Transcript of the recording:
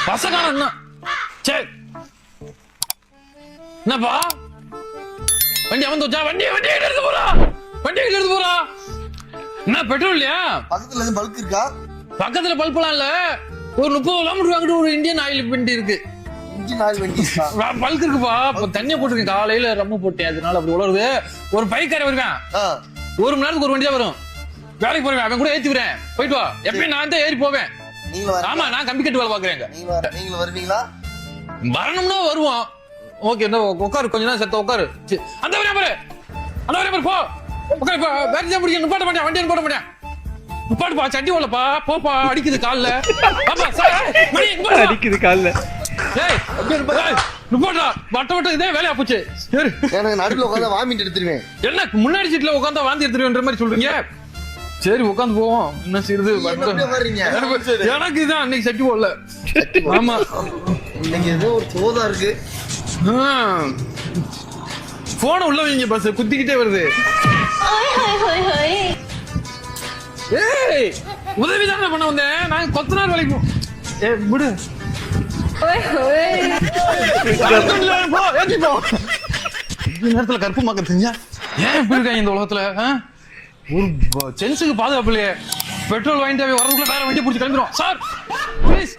பசக்கான என்ன சரி என்னப்பா வண்டி அவன் தோச்சா வண்டி எடுத்து போறா என்ன பெட்ரோல் இல்லையா? பக்கத்துல எதுவும் பல்க் இருக்கா? பக்கத்துல பல்பெல்லாம் இல்ல. ஒரு 30 கிலோமீட்டர் வாங்கிட்டு ஒரு இந்தியன் ஆயில் வண்டி இருக்கு. இன்ஜின் ஆயில் வண்டி பல்க் இருக்குப்பா. தண்ணியை போட்டுருக்கேன், காலையில ரம்மு போட்டேன், அதனால அப்படி உழருது. ஒரு பைக்கார வருவேன், 1 மணி நேரத்துக்கு ஒரு வண்டி தான் வரும். வேலைக்கு போறேன், அவன் கூட ஏத்தி விடுறேன், போயிட்டு வா. எப்பயும் நான் தான் ஏறி போவேன். ஆமா, நான் கம்பி கட்டு வேலை பாக்குறேன். நீங்க வருவீங்களா? வரணும்னா வருவோம். ஓகே, உட்காரு, கொஞ்ச நேரம் செத்த உட்காரு. அந்த வரையா பாரு, போ உட்காரு. வேற பிடிக்க நிப்பாட்ட மாட்டேன், வண்டி போட மாட்டேன். நிப்பாட்டுப்பா, சட்டி ஓடப்பா, போப்பா, அடிக்குது கால்ல. அடிக்குது கால்ல. நிப்பாட்டா, வட்ட இதே வேலையா போச்சு. எனக்கு நடுவில் உட்காந்து வாமிட் எடுத்துருவேன். என்ன முன்னாடி சீட்ல உட்காந்தா வாந்தி எடுத்துருவேன்ற மாதிரி சொல்றீங்க? சரி, உட்காந்து போவோம். என்ன செய்யுது? எனக்கு இதான் அன்னைக்கு சட்டி போடல. ஆமா, இன்னைக்கு ஏதோ ஒரு சோதா இருக்கு. போன உள்ள வைங்க, பஸ் குத்திக்கிட்டே வருது. ஏய், உதவி தானே பண்ண வந்தேன், நான் கொத்த நாள் வேலைக்கு விடு. நேரத்துல கருப்பு மாக்க தெரிஞ்சா ஏன் இப்படி இருக்காங்க இந்த உலகத்துல? ஒரு சென்ஸுக்கு பாதுகாப்பு இல்லையே. பெட்ரோல் வாங்கிட்டு வரதுக்குள்ள வேற வண்டி பிடிச்சி கிளம்பிடும் சார், ப்ளீஸ்.